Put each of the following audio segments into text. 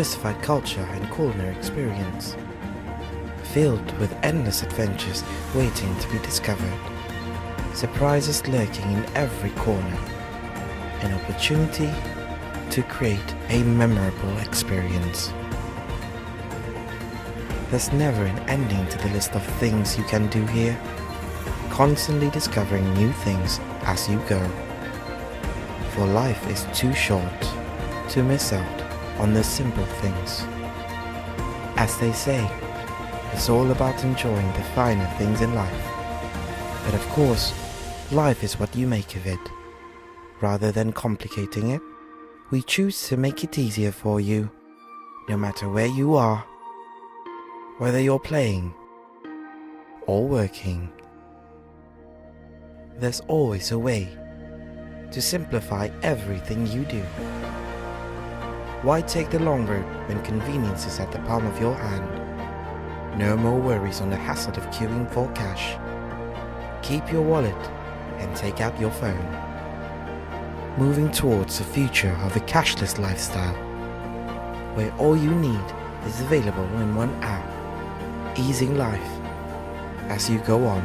diversified culture and culinary experience, filled with endless adventures waiting to be discovered, surprises lurking in every corner, an opportunity to create a memorable experience. There's never an ending to the list of things you can do here, constantly discovering new things as you go. For life is too short to miss out on the simple things. As they say, it's all about enjoying the finer things in life. But of course, life is what you make of it. Rather than complicating it, we choose to make it easier for you, no matter where you are, whether you're playing or working. There's always a way to simplify everything you do. Why take the long road when convenience is at the palm of your hand? No more worries on the hassle of queuing for cash. Keep your wallet and take out your phone. Moving towards a future of a cashless lifestyle, where all you need is available in one app, easing life as you go on.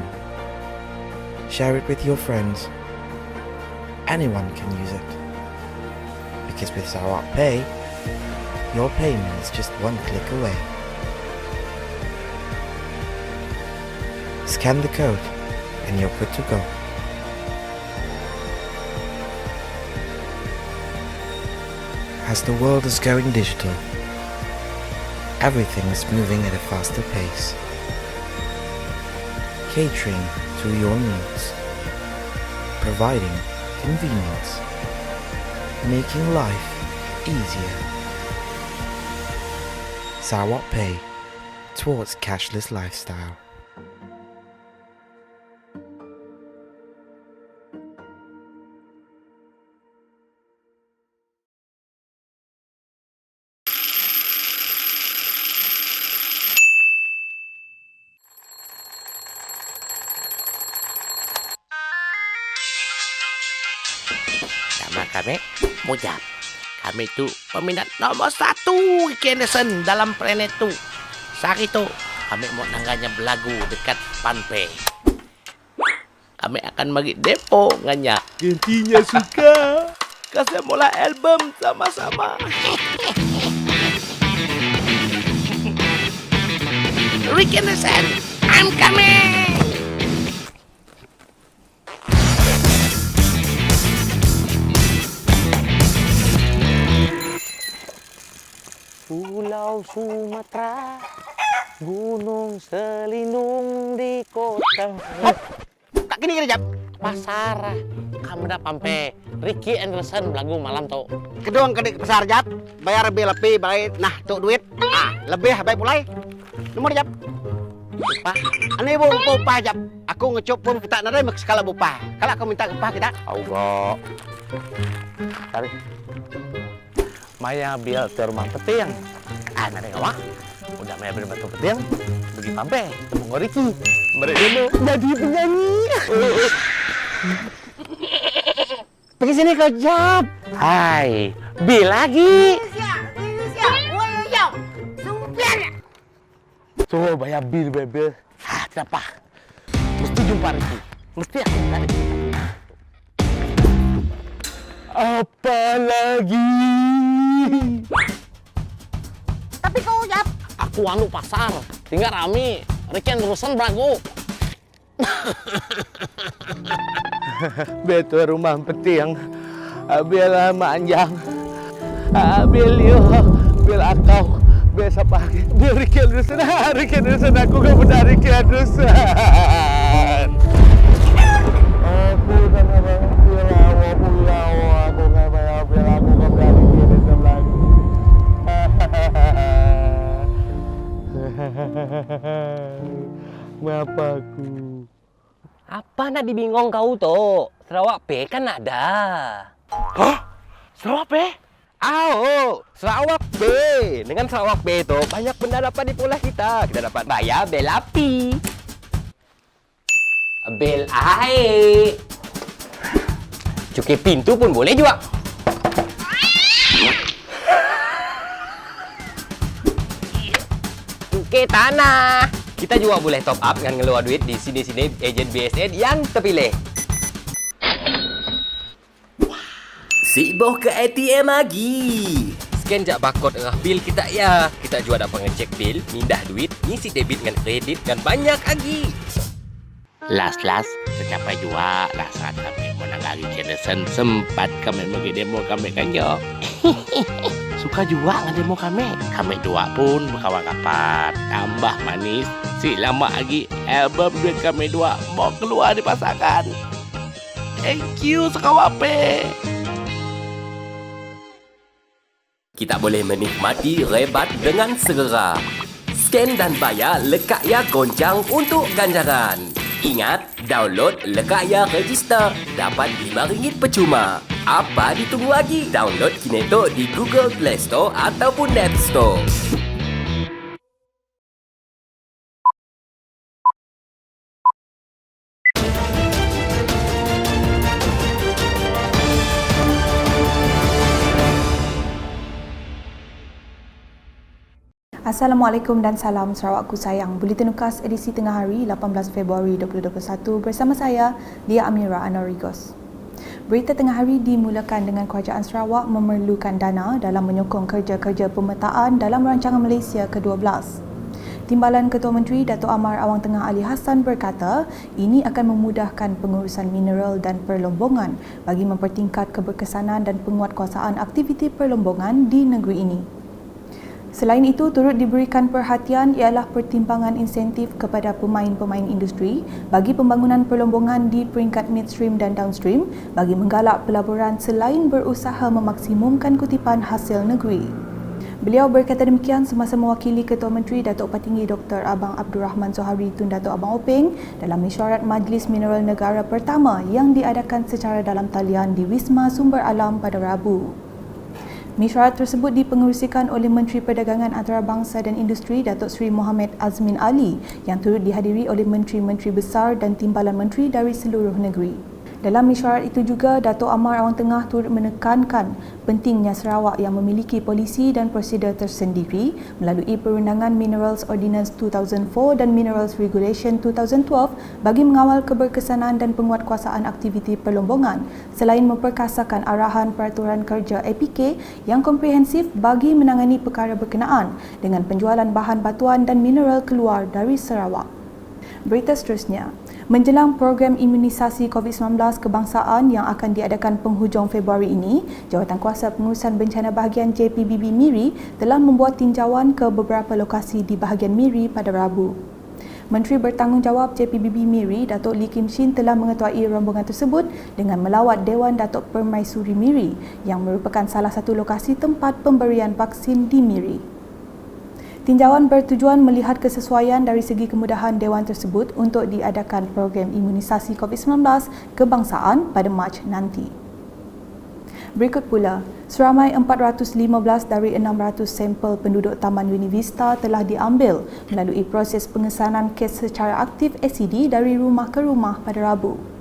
Share it with your friends. Anyone can use it. Because with Sarawak Pay, your payment is just one click away. Scan the code and you're good to go. As the world is going digital, everything is moving at a faster pace, catering to your needs, providing convenience, making life easier. Sarawak Pay, towards cashless lifestyle. Nama kami Mujab. Kami tu peminat nomor 1 Ricky Anderson dalam planet tu. Sehari tu kami mau nangganya belagu dekat Panpe. Kami akan bagi depo nganya. Gantinya suka. Kasih mula album sama-sama. Ricky Anderson, I'm coming. Pulau Sumatera, gunung selindung di kota. Tak gini Jap. Pasar. Kamu dah pampe. Ricky Anderson lagu malam tu. Kedua ke pasar Jap, bayar lebih baik. Nah, tu duit. Lebih baik mulai. Nomor Jap. Upah. Ane ibu upah Jap. Aku ngecup pun kita nadai mak skala upah. Kalau aku minta upah kita. Allah. Tarik. Maya biar ke rumah peting. Nanti ngawak. Udah Maya beri batu peting. Pergi pampe. Temu Ricky. Mereka dulu jadi penyanyi. Pergi sini kau Jap. Hai. Bil lagi. Tuh bayar bil bebe. Tidak apa. Mesti jumpa Ricky. Mesti aku tarik. Apa lagi? Tapi kau Jap. Aku anu pasar, tinggal rame. Ricky Anderson beragu. Betul rumah peting. Bil manjang. Bil yo, bil akau. Bil siapa? Bil Ricky Anderson. Ricky Anderson aku gak benar Ricky Anderson. Aku kan abang bil aku gak bayar bil aku gak benar Ricky Anderson lagi. Mengapa aku? Apa nak dibingong kau tu? Sarawak Pay kan ada. Hah? Sarawak Pay? Sarawak Pay. Dengan Sarawak Pay tu banyak benda dapat diperoleh kita. Kita dapat Bayar bel api. Bel air. Cukai pintu pun boleh juga. Okey, tanah. Kita juga boleh top up dengan ngeluar duit di sini-sini ejen BSN yang terpilih. Siboh ke ATM lagi. Scan jak barcode dengan bil kita ya. Kita juga dapat ngecek bil, mindah duit, ngisi debit dengan kredit dan banyak lagi. Last, tercapai juga lah saat kami menangani Kenderson. Sempat kami pergi demo kami kan yo. Suka juga ngedemo kami. Kami dua pun berkawan rapat. Tambah manis. Si lama lagi album duit kami dua mau keluar dipasangkan. Thank you sekawape. Kita boleh menikmati rebat dengan segera. Scan dan bayar lekat ya goncang untuk ganjaran. Ingat, download lekat ya register. Dapat RM5 percuma. Apa ditunggu lagi? Download Kineto di Google Play Store ataupun App Store. Assalamualaikum dan salam Sarawakku sayang. Buletin Ukas edisi tengah hari 18 Februari 2021 bersama saya, Lia Amira Anorigos. Berita tengah hari dimulakan dengan Kerajaan Sarawak memerlukan dana dalam menyokong kerja-kerja pemetaan dalam rancangan Malaysia ke-12. Timbalan Ketua Menteri Dato' Amar Awang Tengah Ali Hassan berkata, ini akan memudahkan pengurusan mineral dan perlombongan bagi mempertingkat keberkesanan dan penguatkuasaan aktiviti perlombongan di negeri ini. Selain itu, turut diberikan perhatian ialah pertimbangan insentif kepada pemain-pemain industri bagi pembangunan perlombongan di peringkat midstream dan downstream bagi menggalak pelaburan selain berusaha memaksimumkan kutipan hasil negeri. Beliau berkata demikian semasa mewakili Ketua Menteri Datuk Patinggi Dr. Abang Abdul Rahman Sohari Tun Datuk Abang Openg dalam mesyuarat Majlis Mineral Negara pertama yang diadakan secara dalam talian di Wisma Sumber Alam pada Rabu. Mesyuarat tersebut dipengerusikan oleh Menteri Perdagangan Antarabangsa dan Industri Datuk Seri Mohamed Azmin Ali yang turut dihadiri oleh menteri-menteri besar dan timbalan menteri dari seluruh negeri. Dalam mesyuarat itu juga, Dato' Amar Awang Tengah turut menekankan pentingnya Sarawak yang memiliki polisi dan prosedur tersendiri melalui Perundangan Minerals Ordinance 2004 dan Minerals Regulation 2012 bagi mengawal keberkesanan dan penguatkuasaan aktiviti perlombongan selain memperkasakan arahan peraturan kerja APK yang komprehensif bagi menangani perkara berkenaan dengan penjualan bahan batuan dan mineral keluar dari Sarawak. Berita seterusnya, menjelang program imunisasi COVID-19 kebangsaan yang akan diadakan penghujung Februari ini, Jawatankuasa Pengurusan Bencana Bahagian JPBB Miri telah membuat tinjauan ke beberapa lokasi di bahagian Miri pada Rabu. Menteri Bertanggungjawab JPBB Miri, Datuk Lee Kim Shin telah mengetuai rombongan tersebut dengan melawat Dewan Datuk Permaisuri Miri yang merupakan salah satu lokasi tempat pemberian vaksin di Miri. Tinjauan bertujuan melihat kesesuaian dari segi kemudahan Dewan tersebut untuk diadakan program imunisasi COVID-19 kebangsaan pada Mac nanti. Berikut pula, seramai 415 dari 600 sampel penduduk Taman Univista telah diambil melalui proses pengesanan kes secara aktif ACD dari rumah ke rumah pada Rabu.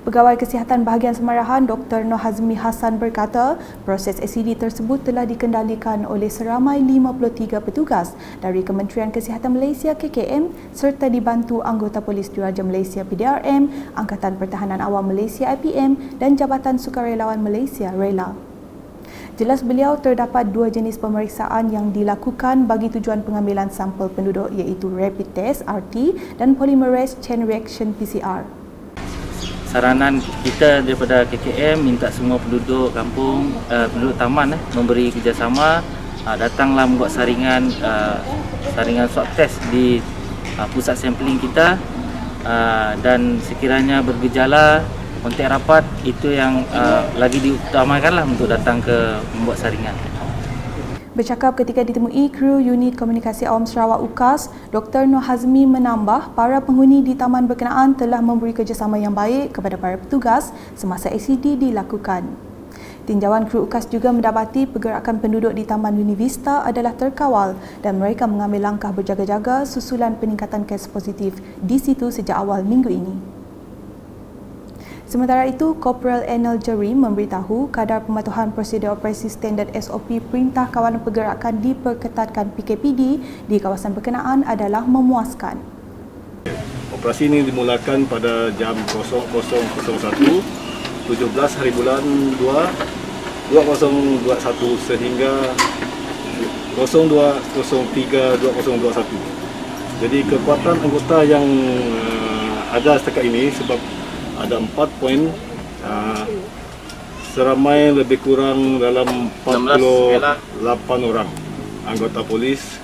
Pegawai Kesihatan Bahagian Semarahan Dr. Noh Hazmi Hassan berkata, proses ACD tersebut telah dikendalikan oleh seramai 53 petugas dari Kementerian Kesihatan Malaysia KKM serta dibantu anggota Polis Diraja Malaysia PDRM, Angkatan Pertahanan Awam Malaysia IPM dan Jabatan Sukarelawan Malaysia RELA. Jelas beliau, terdapat dua jenis pemeriksaan yang dilakukan bagi tujuan pengambilan sampel penduduk iaitu Rapid Test RT dan Polymerase Chain Reaction PCR. Saranan kita daripada KKM minta semua penduduk kampung, penduduk taman memberi kerjasama, datanglah membuat saringan swab test di pusat sampling kita, dan sekiranya bergejala kontak rapat itu yang lagi diutamakanlah untuk datang ke membuat saringan. Bercakap ketika ditemui kru Unit Komunikasi Awam Sarawak UKAS, Dr. Noh Hazmi menambah para penghuni di taman berkenaan telah memberi kerjasama yang baik kepada para petugas semasa ACD dilakukan. Tinjauan kru UKAS juga mendapati pergerakan penduduk di Taman Univista adalah terkawal dan mereka mengambil langkah berjaga-jaga susulan peningkatan kes positif di situ sejak awal minggu ini. Sementara itu, Korporal Enel Jeri memberitahu kadar pematuhan prosedur operasi standard SOP Perintah Kawalan Pergerakan diperketatkan PKPD di kawasan berkenaan adalah memuaskan. Operasi ini dimulakan pada jam 00.01 17 hari bulan 2 2021 sehingga 02.03.2021. Jadi kekuatan anggota yang ada setakat ini sebab ada 4 poin seramai lebih kurang dalam 48 orang anggota polis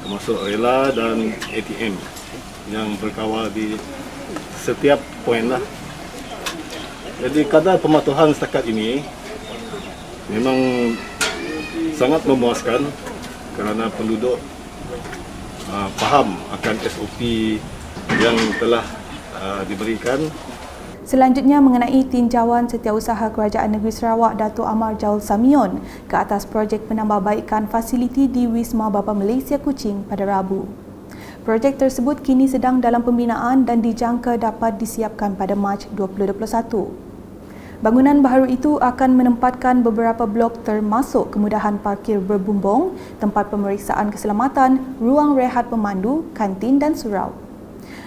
termasuk rela dan ATM yang berkawal di setiap poin lah. Jadi kadar pematuhan setakat ini memang sangat memuaskan kerana penduduk faham akan SOP yang telah diberikan. Selanjutnya mengenai tinjauan Setiausaha Kerajaan Negeri Sarawak Datuk Amar Jaul Samion ke atas projek penambahbaikan fasiliti di Wisma Bapa Malaysia Kuching pada Rabu. Projek tersebut kini sedang dalam pembinaan dan dijangka dapat disiapkan pada Mac 2021. Bangunan baharu itu akan menempatkan beberapa blok termasuk kemudahan parkir berbumbung, tempat pemeriksaan keselamatan, ruang rehat pemandu, kantin dan surau.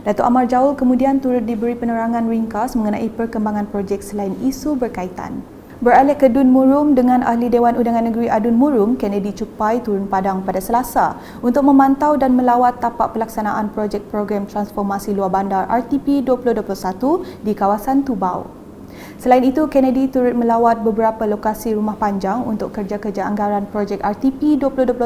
Datuk Amar Jaul kemudian turut diberi penerangan ringkas mengenai perkembangan projek selain isu berkaitan. Beralih ke Dun Murum dengan Ahli Dewan Undangan Negeri Adun Murum, Kennedy Cupai turun padang pada Selasa untuk memantau dan melawat tapak pelaksanaan projek program transformasi luar bandar RTP 2021 di kawasan Tubau. Selain itu, Kennedy turut melawat beberapa lokasi rumah panjang untuk kerja-kerja anggaran projek RTP 2021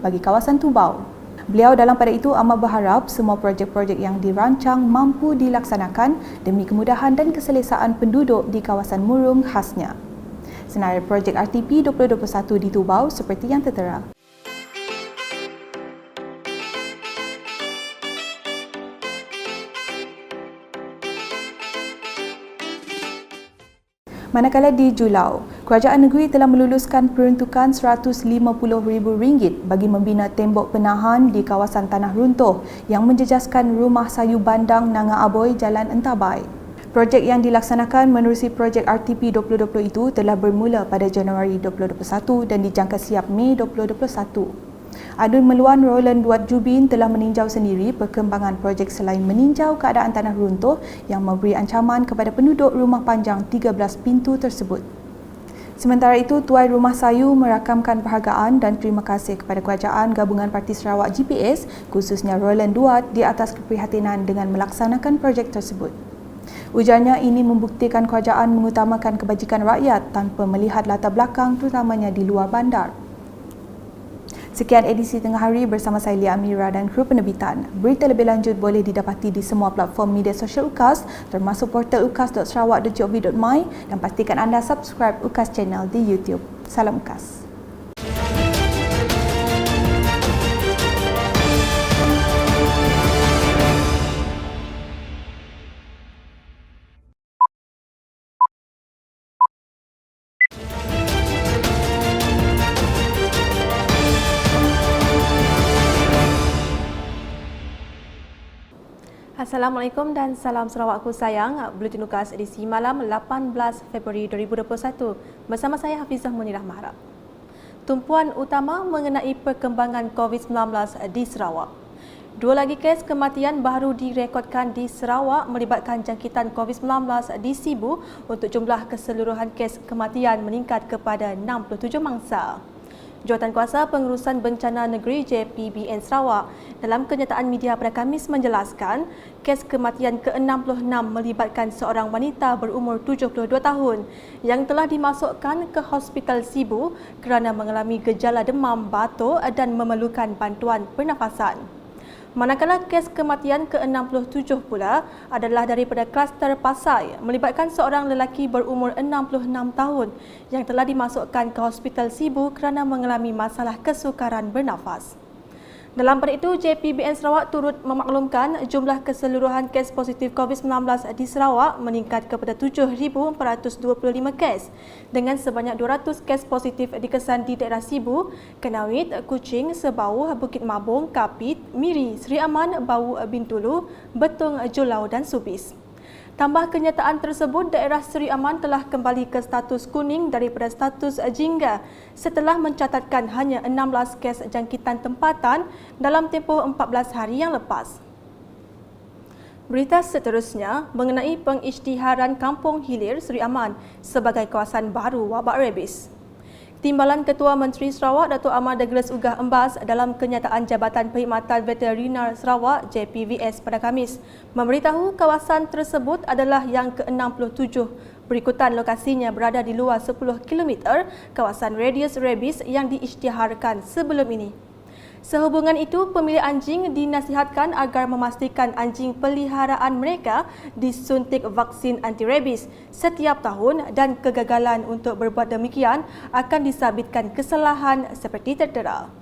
bagi kawasan Tubau. Beliau dalam pada itu amat berharap semua projek-projek yang dirancang mampu dilaksanakan demi kemudahan dan keselesaan penduduk di kawasan Murum khasnya. Senarai projek RTP 2021 di Tubau seperti yang tertera. Manakala di Julau, Kerajaan Negeri telah meluluskan peruntukan RM150,000 bagi membina tembok penahan di kawasan tanah runtuh yang menjejaskan Rumah Sayu Bandang Nanga Aboy Jalan Entabai. Projek yang dilaksanakan menerusi projek RTP 2020 itu telah bermula pada Januari 2021 dan dijangka siap Mei 2021. Adun Meluan Roland Duat Jubin telah meninjau sendiri perkembangan projek selain meninjau keadaan tanah runtuh yang memberi ancaman kepada penduduk rumah panjang 13 pintu tersebut. Sementara itu, Tuai Rumah Sayu merakamkan penghargaan dan terima kasih kepada Kerajaan Gabungan Parti Sarawak GPS khususnya Roland Duat di atas keprihatinan dengan melaksanakan projek tersebut. Ujarnya ini membuktikan kerajaan mengutamakan kebajikan rakyat tanpa melihat latar belakang terutamanya di luar bandar. Sekian edisi Tengah Hari bersama saya Lia Amira dan kru penerbitan. Berita lebih lanjut boleh didapati di semua platform media sosial UKAS termasuk portal ukas.sarawak.gov.my dan pastikan anda subscribe UKAS Channel di YouTube. Salam UKAS. Assalamualaikum dan salam Sarawakku sayang. Buletin UKAS edisi malam 18 Februari 2021 bersama saya Hafizah Munirah Maharap. Tumpuan utama mengenai perkembangan COVID-19 di Sarawak. Dua lagi kes kematian baru direkodkan di Sarawak melibatkan jangkitan COVID-19 di Sibu untuk jumlah keseluruhan kes kematian meningkat kepada 67 mangsa. Jawatankuasa Pengurusan Bencana Negeri JPBN Sarawak dalam kenyataan media pada Khamis menjelaskan kes kematian ke-66 melibatkan seorang wanita berumur 72 tahun yang telah dimasukkan ke Hospital Sibu kerana mengalami gejala demam, batuk dan memerlukan bantuan pernafasan. Manakala kes kematian ke-67 pula adalah daripada kluster Pasai melibatkan seorang lelaki berumur 66 tahun yang telah dimasukkan ke Hospital Sibu kerana mengalami masalah kesukaran bernafas. Dalam pada itu, JPBN Sarawak turut memaklumkan jumlah keseluruhan kes positif COVID-19 di Sarawak meningkat kepada 7,425 kes dengan sebanyak 200 kes positif dikesan di daerah Sibu, Kenawit, Kuching, Sebau, Bukit Mabung, Kapit, Miri, Seri Aman, Bau Bintulu, Betung, Julau dan Subis. Tambah kenyataan tersebut, daerah Seri Aman telah kembali ke status kuning daripada status jingga setelah mencatatkan hanya 16 kes jangkitan tempatan dalam tempoh 14 hari yang lepas. Berita seterusnya mengenai pengisytiharan Kampung Hilir Seri Aman sebagai kawasan baru wabak rabies. Timbalan Ketua Menteri Sarawak Datuk Ahmad Douglas Ugah Embas dalam kenyataan Jabatan Perkhidmatan Veterinar Sarawak JPVS pada Khamis memberitahu kawasan tersebut adalah yang ke-67 berikutan lokasinya berada di luar 10 km kawasan radius rabies yang diisytiharkan sebelum ini. Sehubungan itu, pemilik anjing dinasihatkan agar memastikan anjing peliharaan mereka disuntik vaksin anti-rabies setiap tahun dan kegagalan untuk berbuat demikian akan disabitkan kesalahan seperti tertera.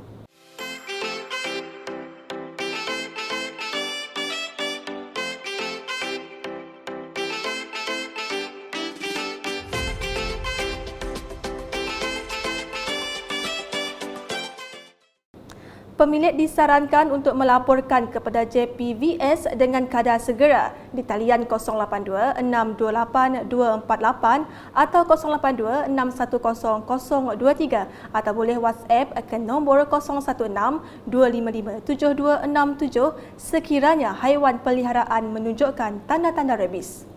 Pemilik disarankan untuk melaporkan kepada JPVS dengan kadar segera di talian 082-628-248 atau 082-610-023 atau boleh WhatsApp ke nombor 016-255-7267 sekiranya haiwan peliharaan menunjukkan tanda-tanda rabies.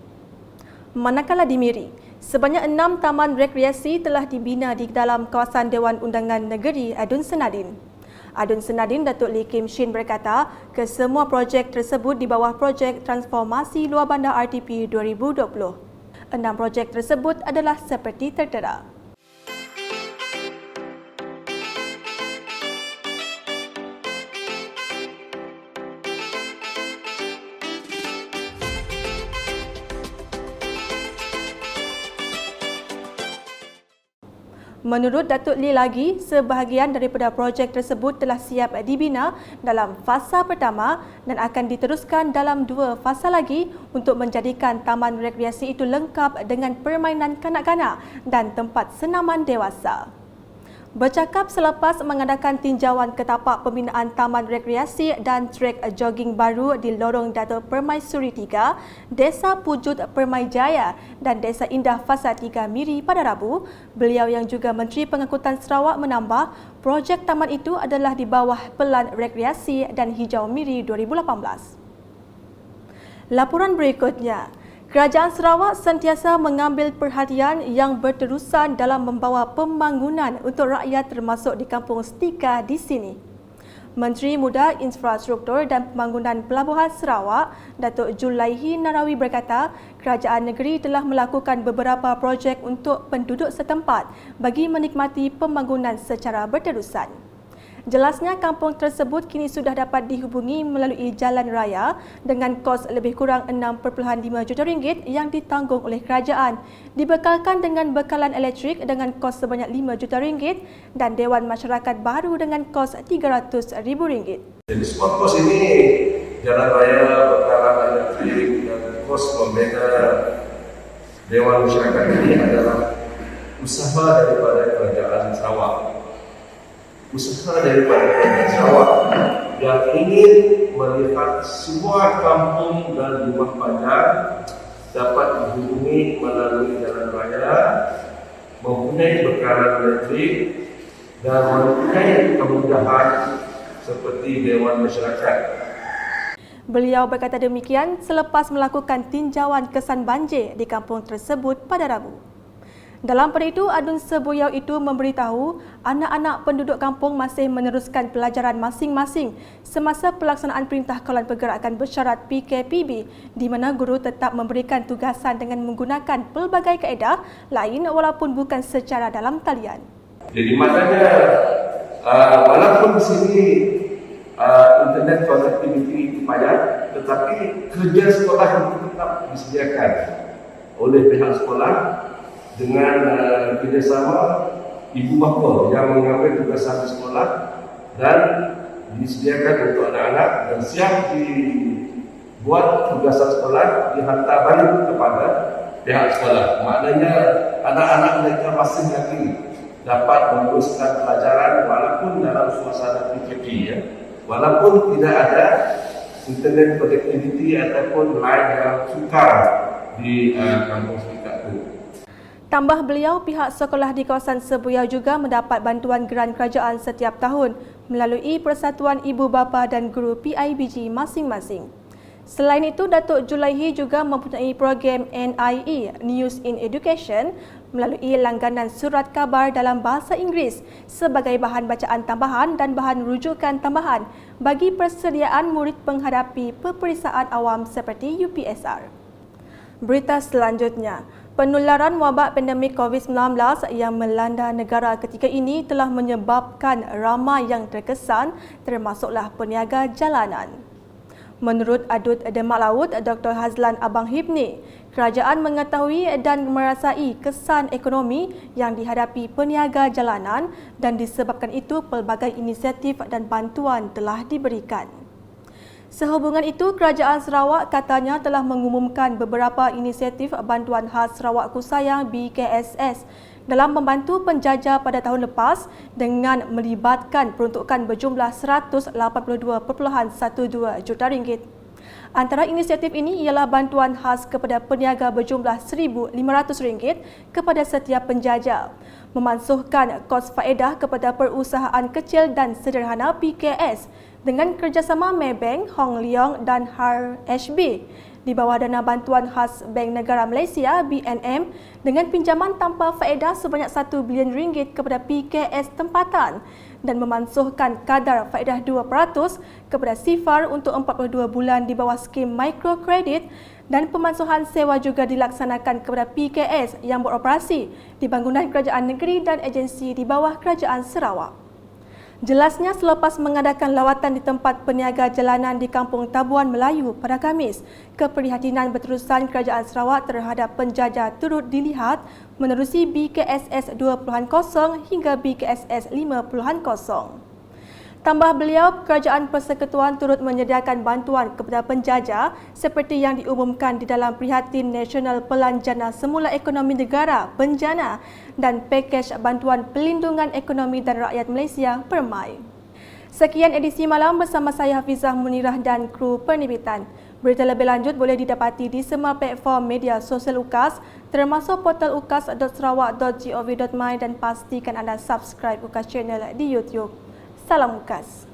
Manakala di Miri, sebanyak 6 taman rekreasi telah dibina di dalam kawasan Dewan Undangan Negeri Adun Senadin. Adun Senadin Datuk Lee Kim Shin berkata, kesemua projek tersebut di bawah projek transformasi luar bandar RTP 2020. 6 projek tersebut adalah seperti tertera. Menurut Datuk Lee lagi, sebahagian daripada projek tersebut telah siap dibina dalam fasa pertama dan akan diteruskan dalam 2 fasa lagi untuk menjadikan taman rekreasi itu lengkap dengan permainan kanak-kanak dan tempat senaman dewasa. Bercakap selepas mengadakan tinjauan ke tapak pembinaan taman rekreasi dan trek jogging baru di lorong Dato' Permaisuri 3, Desa Pujut Permai Jaya dan Desa Indah Fasa 3 Miri pada Rabu, beliau yang juga Menteri Pengangkutan Sarawak menambah, projek taman itu adalah di bawah Pelan Rekreasi dan Hijau Miri 2018. Laporan berikutnya, Kerajaan Sarawak sentiasa mengambil perhatian yang berterusan dalam membawa pembangunan untuk rakyat termasuk di Kampung Setika di sini. Menteri Muda Infrastruktur dan Pembangunan Pelabuhan Sarawak, Datuk Julaihi Narawi berkata, kerajaan negeri telah melakukan beberapa projek untuk penduduk setempat bagi menikmati pembangunan secara berterusan. Jelasnya, kampung tersebut kini sudah dapat dihubungi melalui jalan raya dengan kos lebih kurang 6.5 juta ringgit yang ditanggung oleh kerajaan, dibekalkan dengan bekalan elektrik dengan kos sebanyak 5 juta ringgit dan Dewan Masyarakat baru dengan kos 300,000 ringgit. Jadi semua kos ini, jalan raya, bekalan elektrik dan kos membina Dewan Masyarakat ini adalah usaha daripada kerajaan Sarawak. Usaha daripada kerajaan Sarawak yang ingin melihat semua kampung dan rumah padat dapat dihubungi melalui jalan raya, mempunyai bekalan elektrik dan mempunyai kemudahan seperti Dewan Masyarakat. Beliau berkata demikian selepas melakukan tinjauan kesan banjir di kampung tersebut pada Rabu. Dalam pada itu, Adun Sebuyau itu memberitahu anak-anak penduduk kampung masih meneruskan pelajaran masing-masing semasa pelaksanaan Perintah Kawalan Pergerakan Bersyarat PKPB di mana guru tetap memberikan tugasan dengan menggunakan pelbagai kaedah lain walaupun bukan secara dalam talian. Jadi maknanya walaupun di sini internet connectivity payah, tetapi kerja sekolah itu tetap disediakan oleh pihak sekolah dengan kerjasama ibu bapa yang mengambil tugasan di sekolah dan disediakan untuk anak-anak dan siap dibuat tugasan sekolah dihantar balik kepada pihak sekolah. Maknanya anak-anak mereka masih lagi dapat meneruskan pelajaran walaupun dalam suasana PKP, ya. Walaupun tidak ada internet connectivity ataupun line yang sukar di kampung sekitar tu. Tambah beliau, pihak sekolah di kawasan Sebuyau juga mendapat bantuan geran kerajaan setiap tahun melalui Persatuan Ibu Bapa dan Guru PIBG masing-masing. Selain itu, Datuk Julaihi juga mempunyai program NIE, News in Education, melalui langganan surat khabar dalam bahasa Inggeris sebagai bahan bacaan tambahan dan bahan rujukan tambahan bagi persediaan murid menghadapi peperiksaan awam seperti UPSR. Berita selanjutnya, penularan wabak pandemik COVID-19 yang melanda negara ketika ini telah menyebabkan ramai yang terkesan, termasuklah peniaga jalanan. Menurut Adut Demak Laut Dr. Hazlan Abang Hibni, kerajaan mengetahui dan merasai kesan ekonomi yang dihadapi peniaga jalanan dan disebabkan itu pelbagai inisiatif dan bantuan telah diberikan. Sehubungan itu, Kerajaan Sarawak katanya telah mengumumkan beberapa inisiatif bantuan khas Sarawak Kusayang BKSS dalam membantu penjajah pada tahun lepas dengan melibatkan peruntukan berjumlah RM182.12 juta. Antara inisiatif ini ialah bantuan khas kepada peniaga berjumlah RM1,500 kepada setiap penjajah, memansuhkan kos faedah kepada perusahaan kecil dan sederhana PKS dengan kerjasama Maybank, Hong Leong dan HB di bawah dana bantuan khas Bank Negara Malaysia BNM dengan pinjaman tanpa faedah sebanyak RM1 bilion kepada PKS tempatan dan memansuhkan kadar faedah 2% kepada SIFAR untuk 42 bulan di bawah skim mikrokredit, dan pemansuhan sewa juga dilaksanakan kepada PKS yang beroperasi di bangunan kerajaan negeri dan agensi di bawah Kerajaan Sarawak. Jelasnya, selepas mengadakan lawatan di tempat peniaga jalanan di Kampung Tabuan Melayu pada Khamis, keprihatinan berterusan Kerajaan Sarawak terhadap penjajah turut dilihat menerusi BKSS 2.0 hingga BKSS 5.0. Tambah beliau, Kerajaan Persekutuan turut menyediakan bantuan kepada penjajah seperti yang diumumkan di dalam Prihatin Nasional Pelanjana Semula Ekonomi Negara (Penjana) dan pakej bantuan pelindungan ekonomi dan rakyat Malaysia (Permai). Sekian edisi malam bersama saya Hafizah Munirah dan kru penerbitan. Berita lebih lanjut boleh didapati di semua platform media sosial UKAS termasuk portal ukas.sarawak.gov.my dan pastikan anda subscribe UKAS Channel di YouTube. Salam UKAS.